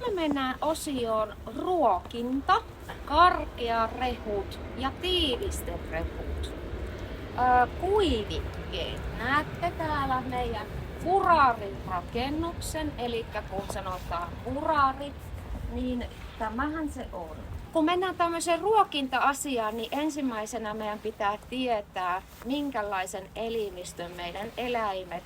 me mennään osioon ruokinta, karkearehut ja tiivisterehut. Kuivikkeet. Näette täällä meidän furaarirakennuksen, eli kun sanotaan furaari, niin tämähän se on. Kun mennään tämmöiseen ruokinta-asiaan, niin ensimmäisenä meidän pitää tietää, minkälaisen elimistön meidän eläimet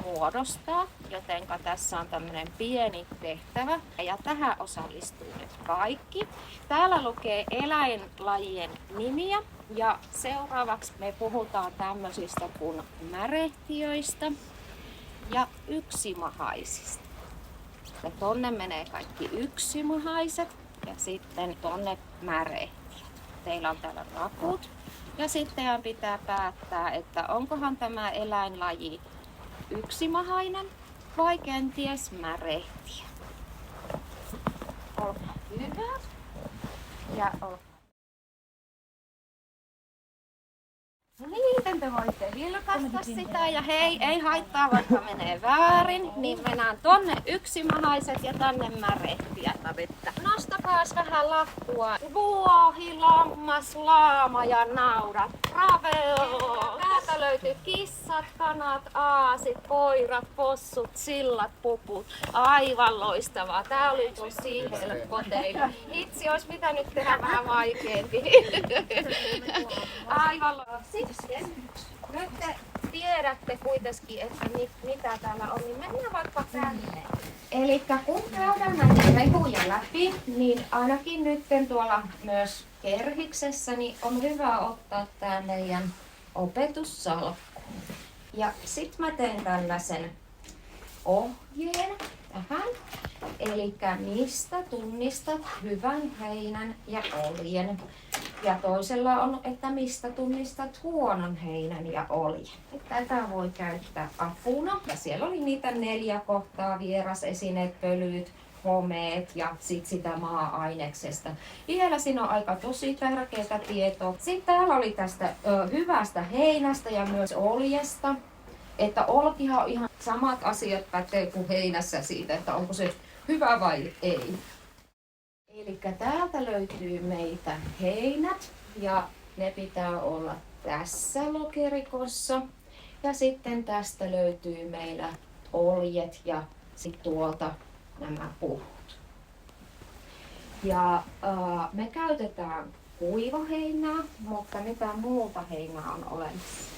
muodostaa, jotenka tässä on tämmöinen pieni tehtävä ja tähän osallistuu nyt kaikki. Täällä lukee eläinlajien nimiä ja seuraavaksi me puhutaan tämmöisistä kuin märehtiöistä ja yksimahaisista. Ja tonne menee kaikki yksimahaiset ja sitten tonne märehtiöt. Teillä on täällä rakut ja sitten teidän pitää päättää, että onkohan tämä eläinlaji yksimahainen vai kenties märehtiö. Olkaa hyvä. Ja olkaa. Niin, te voitte vilkaista sitä ja hei, ei haittaa vaikka menee väärin, niin mennään tonne yksimahaiset ja tänne märehtiöt. Nostapaas vähän lappua. Vuohi, lammas, laama ja naudat. Bravo! Täältä löytyy kissat, kanat, aasit, koirat, possut, sillat, puput. Aivan loistavaa. Tää oli tosi helppo teille. Itse olisi pitänyt tehdä vähän vaikeampi. Aivan loistavaa. Nyt te tiedätte kuitenkin, että mitä täällä on, niin mennään vaikka tänne. Eli kun käydään näitä rehuja läpi, niin ainakin nyt tuolla myös kerhiksessä niin on hyvä ottaa tää meidän opetussalkku. Ja sit mä teen tällaisen ohjeen tähän. Eli mistä tunnistat hyvän heinän ja oljen. Ja toisella on, että mistä tunnistat huonon heinän ja oljen. Tätä voi käyttää apuna. Ja siellä oli niitä 4 kohtaa: vierasesineet, pölyt, homeet ja sit sitä maa-aineksesta. Vielä siinä on aika tosi tärkeää tietoa. Sitten täällä oli tästä hyvästä heinästä ja myös oljesta. Että olkihan on ihan samat asiat pätee kuin heinässä siitä, että onko se hyvä vai ei. Eli täältä löytyy meitä heinät ja ne pitää olla tässä lokerikossa. Ja sitten tästä löytyy meillä oljet ja sitten tuolta nämä puhut. Ja me käytetään kuivaheinää, mutta mitä muuta heinää on olemassa?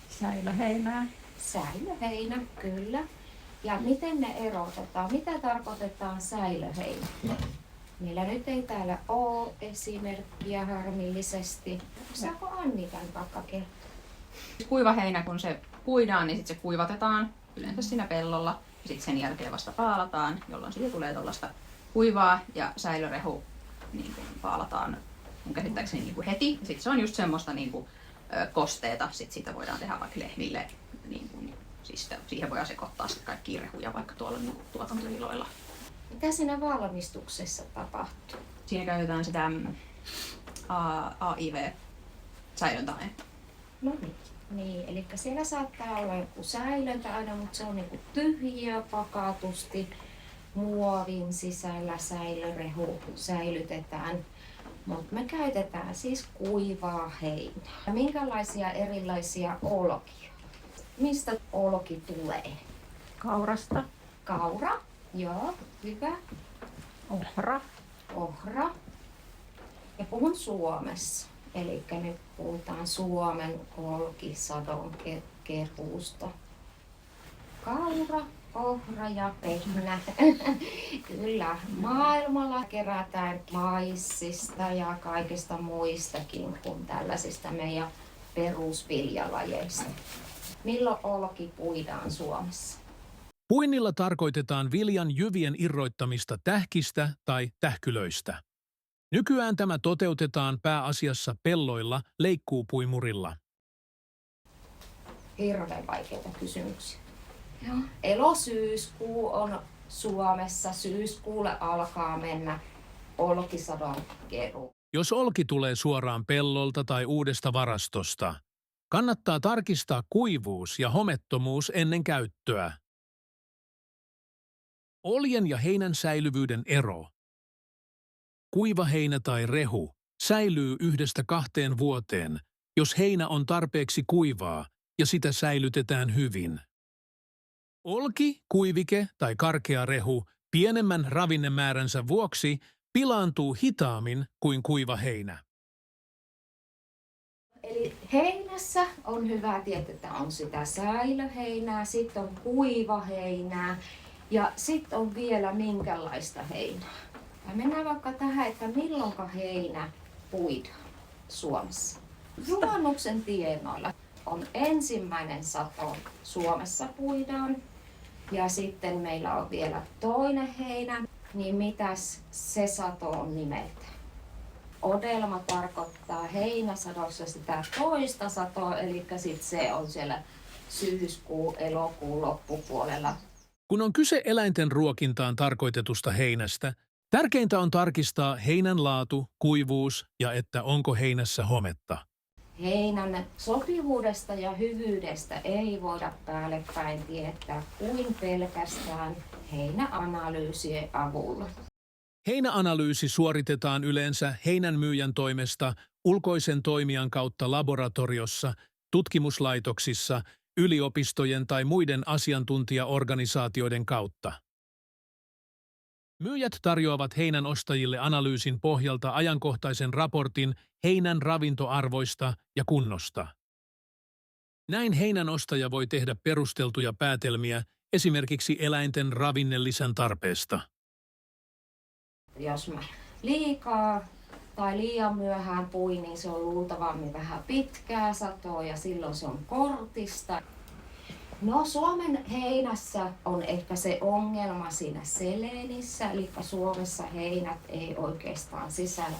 Säilöheinää. Säilöheinä, kyllä. Ja miten ne erotetaan? Mitä tarkoitetaan säilöheinä? Meillä nyt ei täällä ole esimerkkiä harmillisesti. Saako Anni tämän vaikka kertoa? Kuiva heinä, kun se puidaan, niin sitten se kuivatetaan yleensä siinä pellolla. Ja sitten sen jälkeen vasta paalataan, jolloin siitä tulee tuollaista kuivaa. Ja säilörehu niin kuin paalataan mun käsittääkseni niin kuin heti. Ja sitten se on just semmoista niin kuin kosteeta. Sitten siitä voidaan tehdä vaikka lehmille. Niin kuin, siis siihen voidaan sekoittaa sitten kaikkia rehuja vaikka tuolla niin kuin tuotantotiloilla. Mitä siinä valmistuksessa tapahtuu? Siinä käytetään sitä AIV-säilöntäainetta. No niin, eli siellä saattaa olla joku säilöntä aina, mutta se on niin tyhjiö pakatusti. Muovin sisällä säilörehu säilytetään. Mutta me käytetään siis kuivaa heinää. Minkälaisia erilaisia olkia? Mistä olki tulee? Kaurasta. Kaura, joo, hyvä. Ohra. Ohra. Ja puhun Suomessa. Eli nyt puhutaan Suomen olkisadon keruusta. Kaura, ohra ja vehnä. Kyllä, maailmalla kerätään maissista ja kaikista muistakin kuin tällaisista meidän perusviljalajeista. Milloin olki puidaan Suomessa? Puinnilla tarkoitetaan viljan jyvien irrottamista tähkistä tai tähkylöistä. Nykyään tämä toteutetaan pääasiassa pelloilla leikkuupuimurilla. Hirveän vaikeita kysymyksiä. Joo. Elosyyskuu on Suomessa. Syyskuulle alkaa mennä olkisadon keruu. Jos olki tulee suoraan pellolta tai uudesta varastosta, kannattaa tarkistaa kuivuus ja homettomuus ennen käyttöä. Oljen ja heinän säilyvyyden ero. Kuiva heinä tai rehu säilyy 1–2 vuoteen, jos heinä on tarpeeksi kuivaa ja sitä säilytetään hyvin. Olki, kuivike tai karkea rehu pienemmän ravinnemääränsä vuoksi pilaantuu hitaammin kuin kuiva heinä. Eli heinässä on hyvä tietää, että on sitä säilöheinää, sitten on kuiva heinää ja sitten on vielä minkälaista heinää. Ja mennään vaikka tähän, että milloinka heinä puidaan Suomessa. Juhannuksen tienoilla on ensimmäinen sato Suomessa puidaan ja sitten meillä on vielä toinen heinä, niin mitäs se sato on nimeltä? Odelma tarkoittaa heinäsadossa sitä toista satoa, eli sit se on siellä syyskuun-elokuun loppupuolella. Kun on kyse eläinten ruokintaan tarkoitetusta heinästä, tärkeintä on tarkistaa heinän laatu, kuivuus ja että onko heinässä hometta. Heinän sopivuudesta ja hyvyydestä ei voida päällepäin tietää kuin pelkästään heinäanalyysien avulla. Heinäanalyysi suoritetaan yleensä heinänmyyjän toimesta ulkoisen toimijan kautta laboratoriossa, tutkimuslaitoksissa, yliopistojen tai muiden asiantuntijaorganisaatioiden kautta. Myyjät tarjoavat heinän ostajille analyysin pohjalta ajankohtaisen raportin heinän ravintoarvoista ja kunnosta. Näin heinän ostaja voi tehdä perusteltuja päätelmiä esimerkiksi eläinten ravinnelisän tarpeesta. Jos mä liikaa tai liian myöhään puin, niin se on luultavammin vähän pitkää satoa ja silloin se on kortista. No Suomen heinässä on ehkä se ongelma siinä seleenissä, eli Suomessa heinät ei oikeastaan sisällä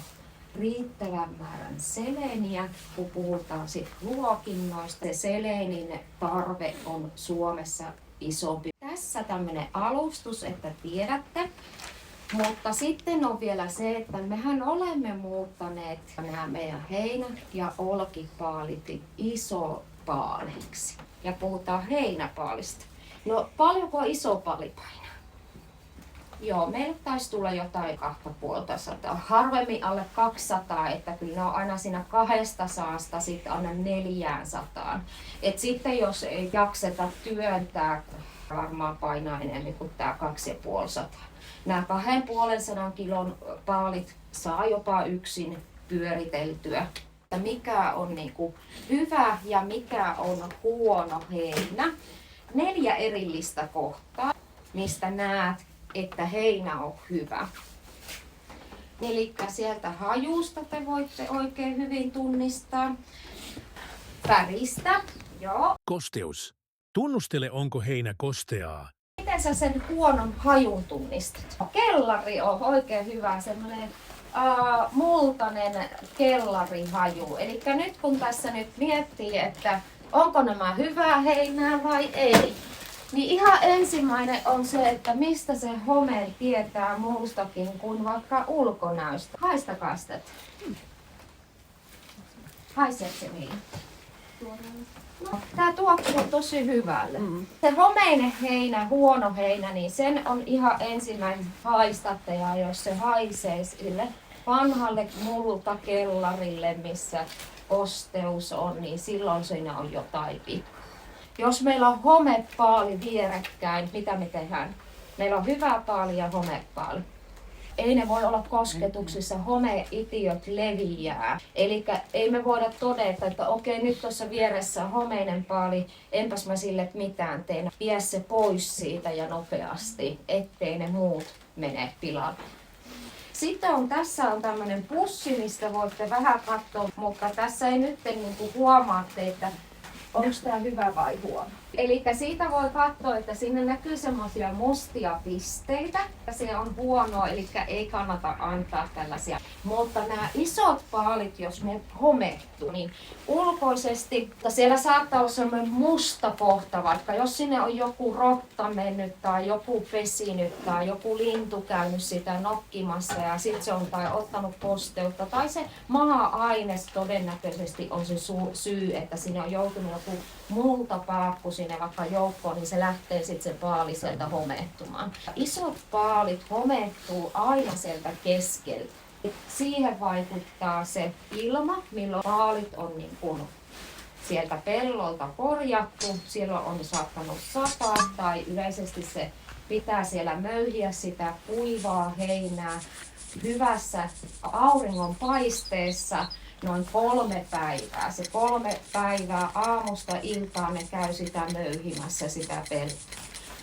riittävän määrän seleeniä, kun puhutaan sit ruokinnoista. Se seleenin tarve on Suomessa isompi. Tässä tämmöinen alustus, että tiedätte. Mutta sitten on vielä se, että mehän olemme muuttaneet nämä meidän heinä- ja olkipaalit isopaaleiksi. Ja puhutaan heinäpaalista. No paljonko iso paali painaa? Joo, meille taisi tulla jotain 250. Harvemmin alle 200, että kyllä ne on aina siinä 200 sitten aina 400. Et sitten jos ei jakseta työntää, varmaan painaa enemmän kuin tämä 250. Nämä 250 kilon paalit saa jopa yksin pyöriteltyä. Mikä on hyvä ja mikä on huono heinä. 4 erillistä kohtaa, mistä näet, että heinä on hyvä. Eli sieltä hajusta te voitte oikein hyvin tunnistaa. Väristä, joo. Kosteus. Tunnustele, onko heinä kosteaa. Miten sä sen huonon hajun tunnistat? Kellari on oikein hyvä, semmoinen multainen kellarihaju. Eli nyt kun tässä nyt miettii, että onko nämä hyvää heinää vai ei, niin ihan ensimmäinen on se, että mistä se home tietää muustakin kuin vaikka ulkonäöstä. Haistakaa sitä. Haiseeko se viina? No, tää tuoksuu tosi hyvälle. Se homeinen heinä, huono heinä, niin sen on ihan ensimmäinen haistatte, ja jos se haisee sille vanhalle multakellarille, missä kosteus on, niin silloin siinä on jotain vikaa. Jos meillä on homepaali vierekkäin, mitä me tehdään? Meillä on hyvä paali ja homepaali. Ei ne voi olla kosketuksissa, homeitiöt leviää. Eli ei me voida todeta, että okei, nyt tuossa vieressä on homeinen paali, enpäs mä sille mitään teen. Vie se pois siitä ja nopeasti, ettei ne muut mene pilalle. Sitten tässä on tämmöinen pussi, mistä voitte vähän katsoa, mutta tässä ei nyt huomaatte, että onko tämä hyvä vai huono. Eli siitä voi katsoa, että sinne näkyy semmoisia mustia pisteitä. Se on huono, eli ei kannata antaa tällaisia. Mutta nämä isot paalit, jos ne homettuu, niin ulkoisesti siellä saattaa olla semmoinen musta kohta, vaikka jos sinne on joku rotta mennyt tai joku pesinyt tai joku lintu käynyt sitä nokkimassa ja sitten se on tai ottanut kosteutta tai se maa-aines todennäköisesti on se syy, että sinne on joutunut joku multapaakku sinne vaikka joukkoon, niin se lähtee sitten se paali sieltä homeettumaan. Isot paalit homeettuu aina sieltä keskeltä. Siihen vaikuttaa se ilma, milloin paalit on niin kuin sieltä pellolta korjattu. Silloin on saattanut sataa tai yleisesti se pitää siellä möyhiä sitä kuivaa heinää hyvässä auringon paisteessa noin 3 päivää. Se 3 päivää aamusta iltaan ne käy sitä möyhimässä sitä peltoa.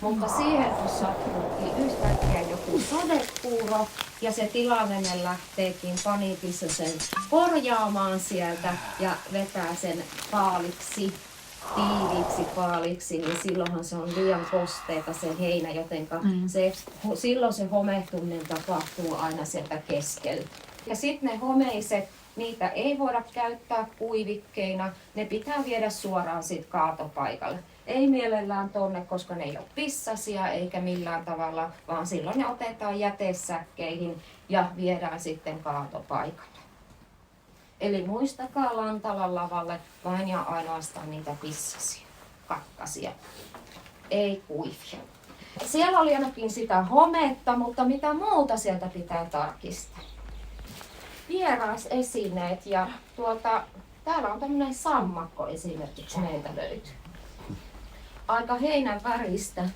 Mutta siihen on sattunutkin yhtäkkiä joku sadekuuro ja se tilallinen lähteekin paniikissa sen korjaamaan sieltä ja vetää sen paaliksi, tiiviiksi paaliksi, niin silloinhan se on liian kosteeta se heinä, jotenka silloin se homehtuminen tapahtuu aina sieltä keskeltä. Ja sitten ne homeiset, niitä ei voida käyttää kuivikkeina, ne pitää viedä suoraan siitä kaatopaikalle. Ei mielellään tonne, koska ne ei ole pissasia eikä millään tavalla, vaan silloin ne otetaan jätesäkkeihin ja viedään sitten kaatopaikalle. Eli muistakaa Lantalan lavalle vain ja ainoastaan niitä pissasia, kakkasia, ei kuivia. Siellä oli ainakin sitä hometta, mutta mitä muuta sieltä pitää tarkistaa? Vierasesineet ja täällä on tämmöinen sammakko esimerkiksi meiltä löytyy. Aika heinän väristä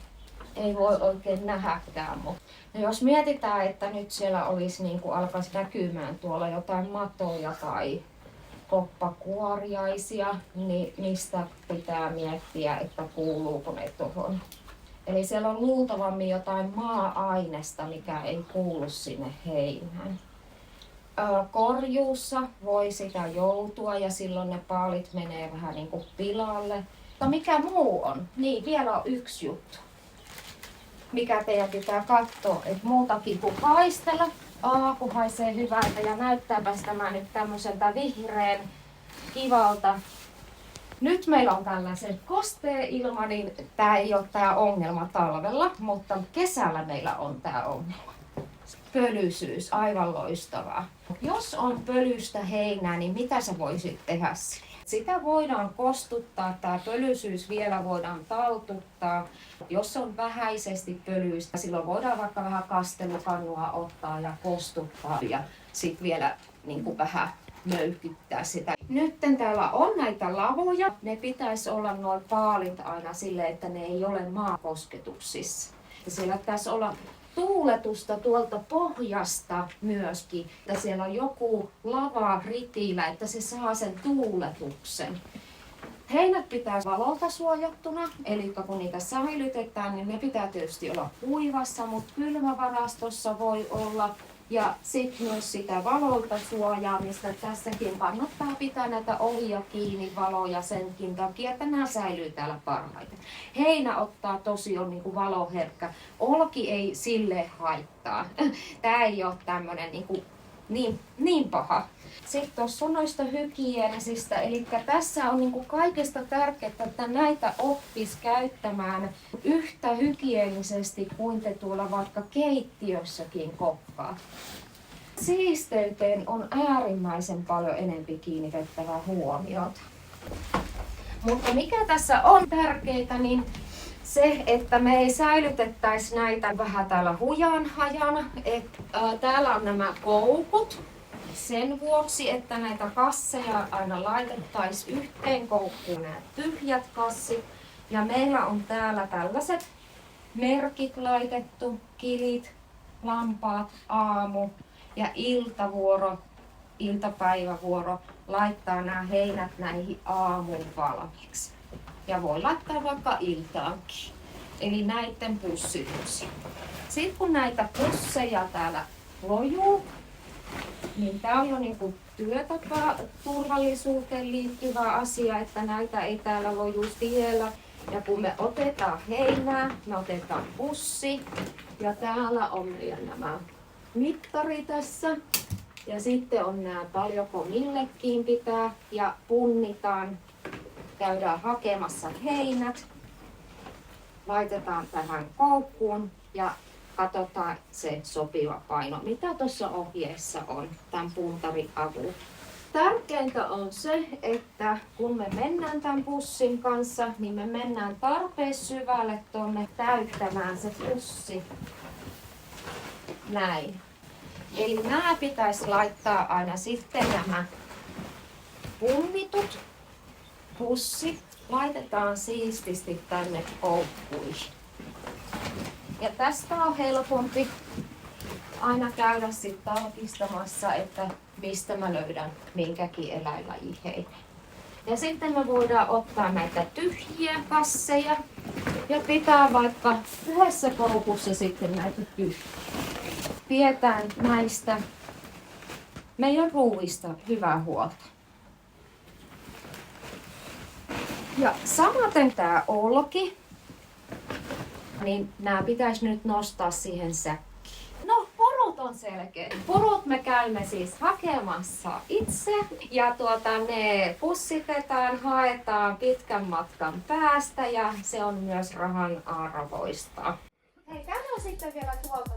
ei voi oikein nähdäkään, mutta jos mietitään, että nyt siellä olisi niin kuin alkaisi näkymään tuolla jotain matoja tai koppakuoriaisia, niin niistä pitää miettiä, että kuuluuko ne tuohon. Eli siellä on luultavammin jotain maa-ainesta, mikä ei kuulu sinne heinään. Korjuussa voi sitä joutua ja silloin ne paalit menee vähän niin kuin pilalle. Mutta mikä muu on? Niin, vielä on yksi juttu, mikä teidän pitää katsoa, että muutakin kuin haistella. Kun haisee hyvältä ja näyttääpäs tämä nyt tämmöiseltä vihreän kivalta. Nyt meillä on tällaisen kostea ilma, niin tämä ei ole tämä ongelma talvella, mutta kesällä meillä on tämä ongelma. Pölyisyys, aivan loistavaa. Jos on pölyistä heinää, niin mitä sä voisit tehdä sille? Sitä voidaan kostuttaa, tämä pölyisyys vielä voidaan taltuttaa. Jos on vähäisesti pölyistä, silloin voidaan vaikka vähän kastelukannua ottaa ja kostuttaa ja sitten vielä niin kuin vähän möyhkyttää sitä. Nytten täällä on näitä lavoja. Ne pitäisi olla noin paalit aina sille, että ne ei ole maakosketuksissa. Ja siellä pitäisi olla tuuletusta tuolta pohjasta myöskin, että siellä on joku lava ritiillä, että se saa sen tuuletuksen. Heinät pitää valolta suojattuna, eli kun niitä säilytetään, niin ne pitää tietysti olla kuivassa, mutta kylmävarastossa voi olla. Ja sitten myös sitä valolta suojaamista. Tässäkin kannattaa pitää näitä ovia kiinni valoja senkin takia, että nämä säilyy täällä parhaiten. Heinä ottaa tosiaan niin kuin valoherkkä. Olki ei sille haittaa. Tämä ei ole tämmöinen niin paha. Sitten tuossa on noista hygienisistä, eli tässä on niin kuin kaikesta tärkeintä, että näitä oppisi käyttämään yhtä hygienisesti kuin te tuolla vaikka keittiössäkin kokkaa. Siisteyteen on äärimmäisen paljon enempi kiinnitettävää huomiota. Mutta mikä tässä on tärkeää, niin se, että me ei säilytettäisi näitä vähän täällä hujan hajana. Täällä on nämä koukut. Sen vuoksi, että näitä kasseja aina laitettaisiin yhteen koukkuun nämä tyhjät kassit. Ja meillä on täällä tällaiset merkit laitettu, kilit, lampaat, aamu ja iltavuoro, iltapäivävuoro laittaa nämä heinät näihin aamun valmiiksi. Ja voi laittaa vaikka iltaankin. Eli näiden pussituksia. Sitten kun näitä pusseja täällä lojuu, niin tämä on jo niin työtapa turvallisuuteen liittyvä asia, että näitä ei täällä loju tiellä. Ja kun me otetaan heinää, me otetaan pussi ja täällä on meidän nämä mittari tässä. Ja sitten on nämä paljonko millekin pitää ja punnitaan. Käydään hakemassa heinät, laitetaan tähän koukkuun ja katsotaan se sopiva paino, mitä tuossa ohjeessa on tämän puntarin avulla. Tärkeintä on se, että kun me mennään tämän pussin kanssa, niin me mennään tarpeeksi syvälle tuonne täyttämään se pussi. Näin. Eli nämä pitäisi laittaa aina sitten nämä pummitut pussit. Laitetaan siististi tänne koukkuihin. Ja tästä on helpompi aina käydä sitten tarkistamassa, että mistä mä löydän minkäkin eläinlajin. Ja sitten me voidaan ottaa näitä tyhjiä kasseja ja pitää vaikka yhdessä koukussa sitten näitä tyhjiä. Pidetään näistä meidän ruuista hyvää huolta. Ja samaten tää olki, niin nämä pitäisi nyt nostaa siihen säkkiin. No, porot on selkeä. Porot me käymme siis hakemassa itse ja ne pussitetaan, haetaan pitkän matkan päästä ja se on myös rahan arvoista. Hei, käydään sitten vielä tuolta